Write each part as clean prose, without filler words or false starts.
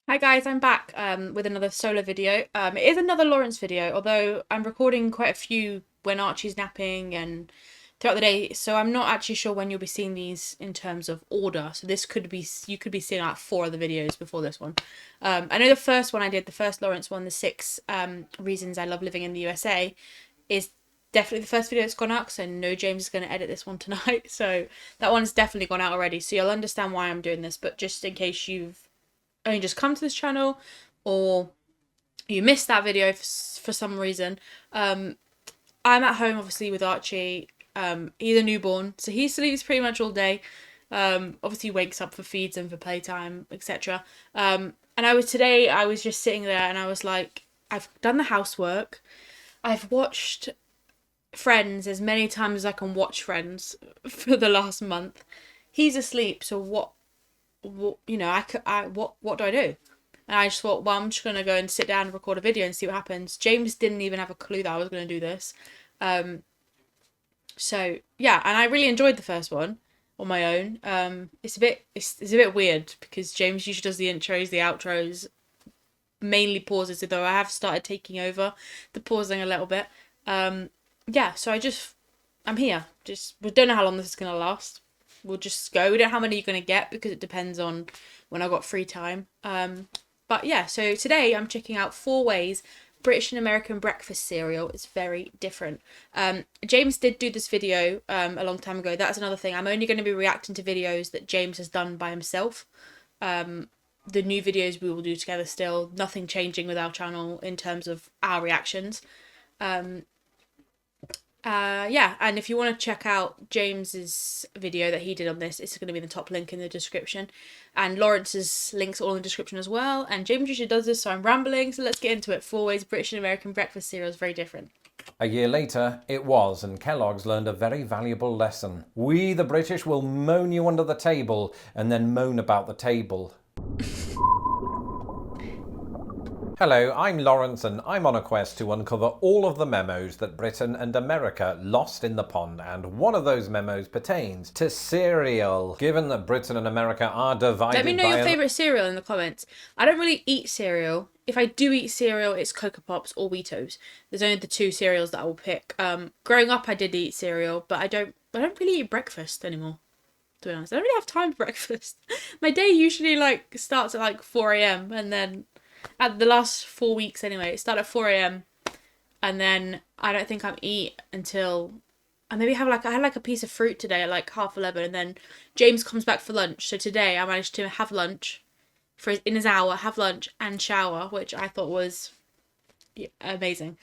Hi guys, I'm back with another solo video. It is another Lawrence video, although I'm recording quite a few when Archie's napping and throughout the day, so I'm not actually sure when you'll be seeing these in terms of order. So this could be, you could be seeing like four other videos before this one. I know the first one I did, the first Lawrence one, the six reasons I love living in the USA, is definitely the first video that's gone out, because I know James is going to edit this one tonight, so that one's definitely gone out already, so you'll understand why I'm doing this. But just in case you've only just come to this channel or you missed that video for some reason, I'm at home obviously with Archie. He's a newborn, so he sleeps pretty much all day. Obviously wakes up for feeds and for playtime, etc. And I was just sitting there and I was like, I've done the housework. I've watched Friends as many times as I can watch Friends for the last month. He's asleep, so what do I do? And I just thought, well, I'm just gonna go and sit down and record a video and see what happens. James didn't even have a clue that I was gonna do this. So yeah, and I really enjoyed the first one on my own. It's a bit weird because James usually does the intros, the outros, mainly pauses, although I have started taking over the pausing a little bit. Yeah, so I'm here. Just we don't know how long this is gonna last. We'll just go. We don't know how many you're gonna get because it depends on when I got free time. But yeah, so today I'm checking out four ways British and American breakfast cereal is very different. James did do this video a long time ago. That's another thing. I'm only going to be reacting to videos that James has done by himself. The new videos we will do together still. Nothing changing with our channel in terms of our reactions. Yeah, and if you want to check out James's video that he did on this, it's going to be in the top link in the description. And Lawrence's links are all in the description as well. And James usually does this, so I'm rambling, so let's get into it. Four ways British and American breakfast cereal is very different. A year later, it was, and Kellogg's learned a very valuable lesson. We, the British, will moan you under the table and then moan about the table. Hello, I'm Lawrence and I'm on a quest to uncover all of the memos that Britain and America lost in the pond, and one of those memos pertains to cereal. Given that Britain and America are divided Let me know by your favourite cereal in the comments. I don't really eat cereal. If I do eat cereal, it's Coco Pops or Weetos. There's only the two cereals that I will pick. Growing up, I did eat cereal, but I don't really eat breakfast anymore. To be honest, I don't really have time for breakfast. My day usually starts at 4 a.m. and then at the last 4 weeks anyway, it started at 4 a.m. and then I don't think I'm eat until I maybe have I had a piece of fruit today at 11:30, and then James comes back for lunch. So today I managed to have lunch in his hour, have lunch and shower, which I thought was amazing.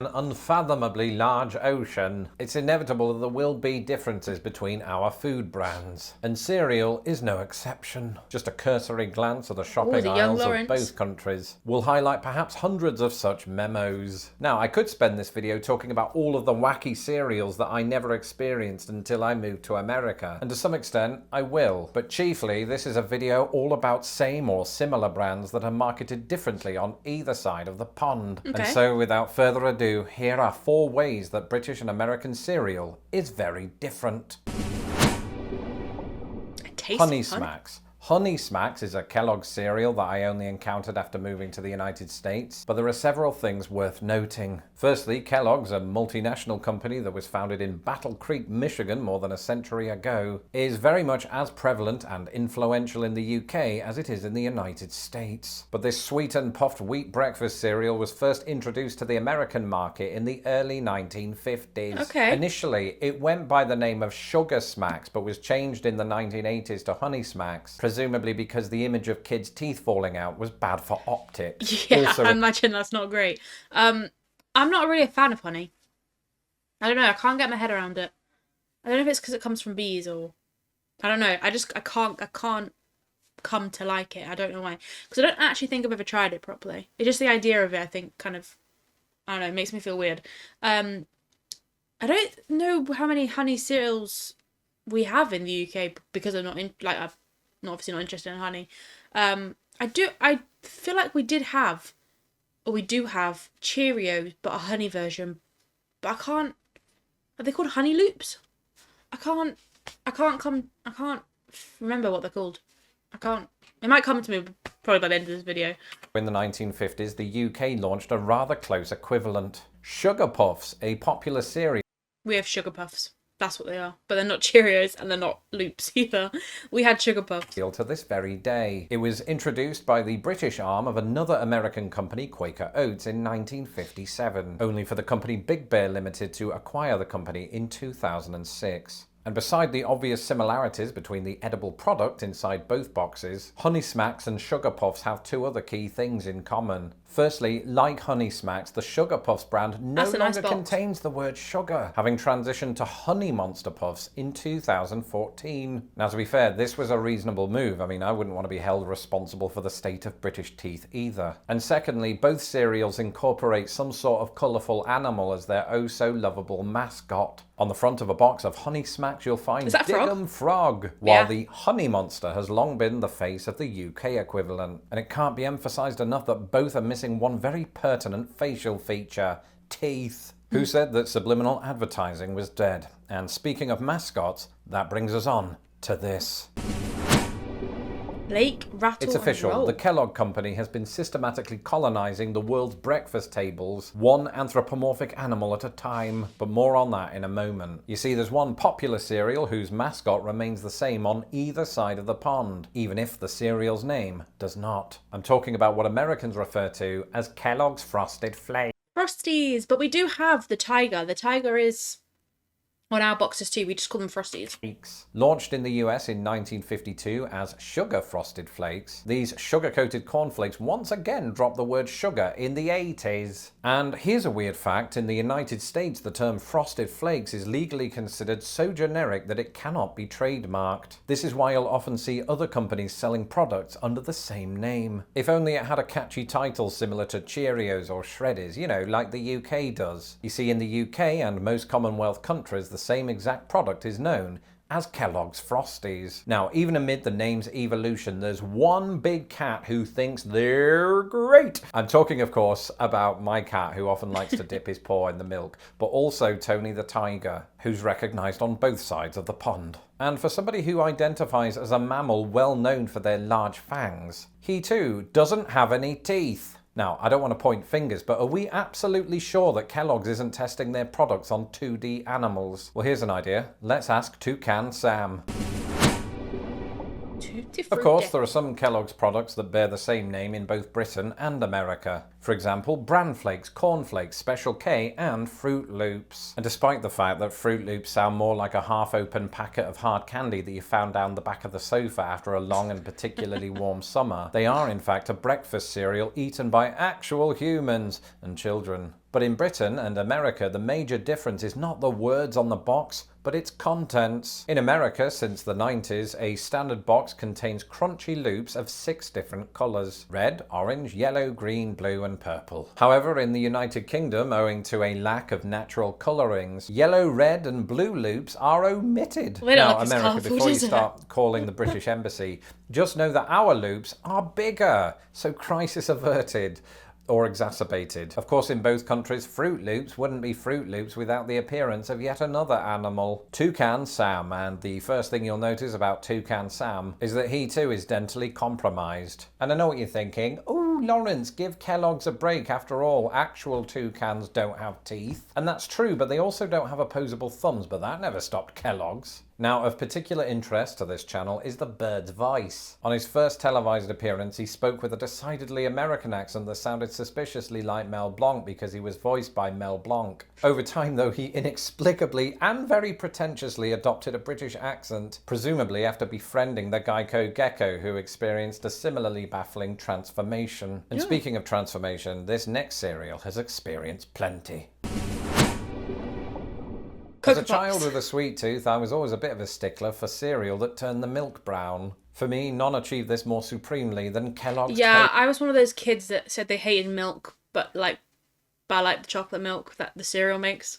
an unfathomably large ocean. It's inevitable that there will be differences between our food brands, and cereal is no exception. Just a cursory glance at the shopping aisles of both countries will highlight perhaps hundreds of such memos. Now, I could spend this video talking about all of the wacky cereals that I never experienced until I moved to America, and to some extent I will, but chiefly this is a video all about same or similar brands that are marketed differently on either side of the pond. Okay. And so without further ado, here are four ways that British and American cereal is very different. Honey Smacks. Honey Smacks is a Kellogg's cereal that I only encountered after moving to the United States, but there are several things worth noting. Firstly, Kellogg's, a multinational company that was founded in Battle Creek, Michigan more than a century ago, is very much as prevalent and influential in the UK as it is in the United States. But this sweet and puffed wheat breakfast cereal was first introduced to the American market in the early 1950s. Okay. Initially, it went by the name of Sugar Smacks, but was changed in the 1980s to Honey Smacks, presumably because the image of kids' teeth falling out was bad for optics. Yeah, I imagine that's not great. I'm not really a fan of honey. I don't know, I can't get my head around it. I don't know if it's because it comes from bees or I don't know. I can't come to like it. I don't know why. Because I don't actually think I've ever tried it properly. It's just the idea of it, I think, kind of, I don't know, makes me feel weird. I don't know how many honey cereals we have in the UK because I'm not I'm obviously not interested in honey. I feel like we do have Cheerios, but a honey version. But I can't. Are they called Honey Loops? I can't remember what they're called. I can't. It might come to me probably by the end of this video. In the 1950s, the UK launched a rather close equivalent. Sugar Puffs, a popular cereal. We have Sugar Puffs. That's what they are. But they're not Cheerios and they're not Loops either. We had Sugar Puffs. To this very day. It was introduced by the British arm of another American company, Quaker Oats, in 1957, only for the company Big Bear Limited to acquire the company in 2006. And beside the obvious similarities between the edible product inside both boxes, Honey Smacks and Sugar Puffs have two other key things in common. Firstly, like Honey Smacks, the Sugar Puffs brand no longer contains the word sugar, having transitioned to Honey Monster Puffs in 2014. Now, to be fair, this was a reasonable move. I mean, I wouldn't want to be held responsible for the state of British teeth either. And secondly, both cereals incorporate some sort of colourful animal as their oh-so-lovable mascot. On the front of a box of Honey Smacks, you'll find Diggum Frog, while the Honey Monster has long been the face of the UK equivalent. And it can't be emphasised enough that both are missing one very pertinent facial feature: teeth. Who said that subliminal advertising was dead? And speaking of mascots, that brings us on to this. Lake, rattle, it's official. and roll. The Kellogg Company has been systematically colonizing the world's breakfast tables, one anthropomorphic animal at a time. But more on that in a moment. You see, there's one popular cereal whose mascot remains the same on either side of the pond, even if the cereal's name does not. I'm talking about what Americans refer to as Kellogg's Frosted Flakes. Frosties! But we do have the tiger. The tiger is on our boxes too. We just call them Frosties. Launched in the US in 1952 as Sugar Frosted Flakes, these sugar-coated cornflakes once again dropped the word sugar in the 80s. And here's a weird fact: in the United States, the term Frosted Flakes is legally considered so generic that it cannot be trademarked. This is why you'll often see other companies selling products under the same name. If only it had a catchy title similar to Cheerios or Shreddies, you know, like the UK does. You see, in the UK and most Commonwealth countries, the same exact product is known as Kellogg's Frosties. Now, even amid the name's evolution, there's one big cat who thinks they're great. I'm talking, of course, about my cat, who often likes to dip his paw in the milk, but also Tony the tiger, who's recognised on both sides of the pond. And for somebody who identifies as a mammal well known for their large fangs, he too doesn't have any teeth. Now, I don't want to point fingers, but are we absolutely sure that Kellogg's isn't testing their products on 2D animals? Well, here's an idea. Let's ask Toucan Sam. Of course, there are some Kellogg's products that bear the same name in both Britain and America. For example, Bran Flakes, Corn Flakes, Special K, and Fruit Loops. And despite the fact that Fruit Loops sound more like a half-open packet of hard candy that you found down the back of the sofa after a long and particularly warm summer, they are in fact a breakfast cereal eaten by actual humans and children. But in Britain and America, the major difference is not the words on the box, but its contents. In America, since the 90s, a standard box contains crunchy loops of 6 different colours: red, orange, yellow, green, blue and purple. However, in the United Kingdom, owing to a lack of natural colourings, yellow, red and blue loops are omitted. Now, America, before you start calling the British Embassy, just know that our loops are bigger, so crisis averted. Or exacerbated. Of course, in both countries, Fruit Loops wouldn't be Fruit Loops without the appearance of yet another animal, Toucan Sam. And the first thing you'll notice about Toucan Sam is that he too is dentally compromised. And I know what you're thinking. Oh, Lawrence, give Kellogg's a break. After all, actual toucans don't have teeth. And that's true, but they also don't have opposable thumbs, but that never stopped Kellogg's. Now, of particular interest to this channel is the bird's voice. On his first televised appearance, he spoke with a decidedly American accent that sounded suspiciously like Mel Blanc because he was voiced by Mel Blanc. Over time, though, he inexplicably and very pretentiously adopted a British accent, presumably after befriending the Geico gecko, who experienced a similarly baffling transformation. And speaking of transformation, this next cereal has experienced plenty. As a child with a sweet tooth, I was always a bit of a stickler for cereal that turned the milk brown. For me, none achieved this more supremely than Kellogg's. Yeah, I was one of those kids that said they hated milk, but I like the chocolate milk that the cereal makes.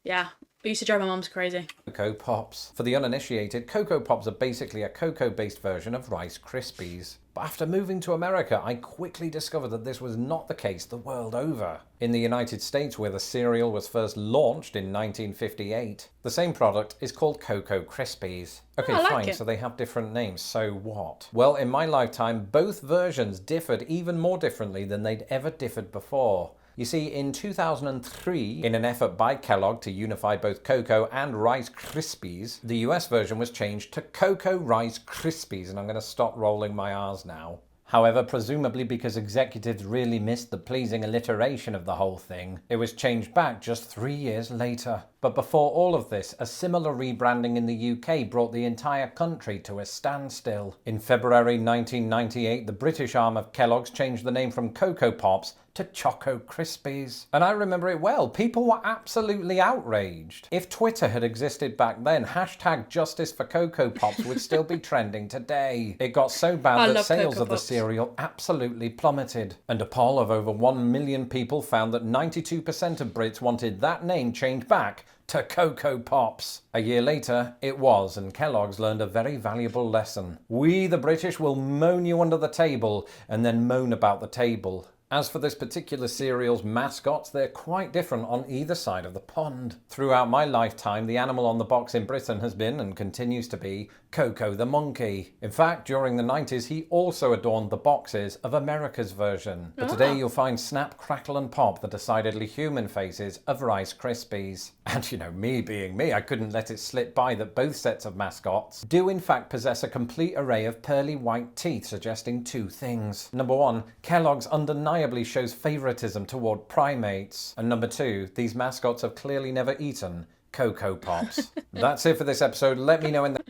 Yeah, It used to drive my mum's crazy. Coco Pops. For the uninitiated, Coco Pops are basically a cocoa-based version of Rice Krispies. But after moving to America, I quickly discovered that this was not the case the world over. In the United States, where the cereal was first launched in 1958, the same product is called Cocoa Krispies. Okay, I like fine, it. so they have different names, so what? Well, in my lifetime, both versions differed even more differently than they'd ever differed before. You see, in 2003, in an effort by Kellogg to unify both Cocoa and Rice Krispies, the US version was changed to Cocoa Rice Krispies, and I'm going to stop rolling my R's now. However, presumably because executives really missed the pleasing alliteration of the whole thing, it was changed back just 3 years later. But before all of this, a similar rebranding in the UK brought the entire country to a standstill. In February 1998, the British arm of Kellogg's changed the name from Coco Pops to Choco Krispies. And I remember it well. People were absolutely outraged. If Twitter had existed back then, hashtag justice for Coco Pops would still be trending today. It got so bad I that love sales Coco of the Pops. cereal absolutely plummeted. And a poll of over 1 million people found that 92% of Brits wanted that name changed back to Coco Pops. A year later, it was, and Kellogg's learned a very valuable lesson. We, the British, will moan you under the table and then moan about the table. As for this particular cereal's mascots, they're quite different on either side of the pond. Throughout my lifetime, the animal on the box in Britain has been, and continues to be, Coco the monkey. In fact, during the 90s, he also adorned the boxes of America's version. But today you'll find Snap, Crackle and Pop, the decidedly human faces of Rice Krispies. And you know, me being me, I couldn't let it slip by that both sets of mascots do in fact possess a complete array of pearly white teeth, suggesting two things. Number one, Kellogg's undeniably shows favoritism toward primates. And number two, these mascots have clearly never eaten Coco Pops. That's it for this episode. Let me know in the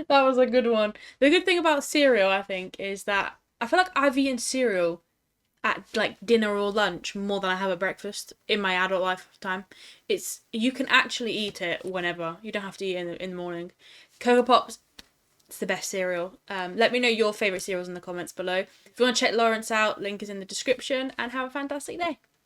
That was a good one. The good thing about cereal, I think, is that I feel like I've eaten cereal at like dinner or lunch more than I have at breakfast in my adult lifetime. You can actually eat it whenever. You don't have to eat it in the morning. Coco Pops, it's the best cereal. Let me know your favourite cereals in the comments below. If you want to check Lawrence out, link is in the description, and have a fantastic day.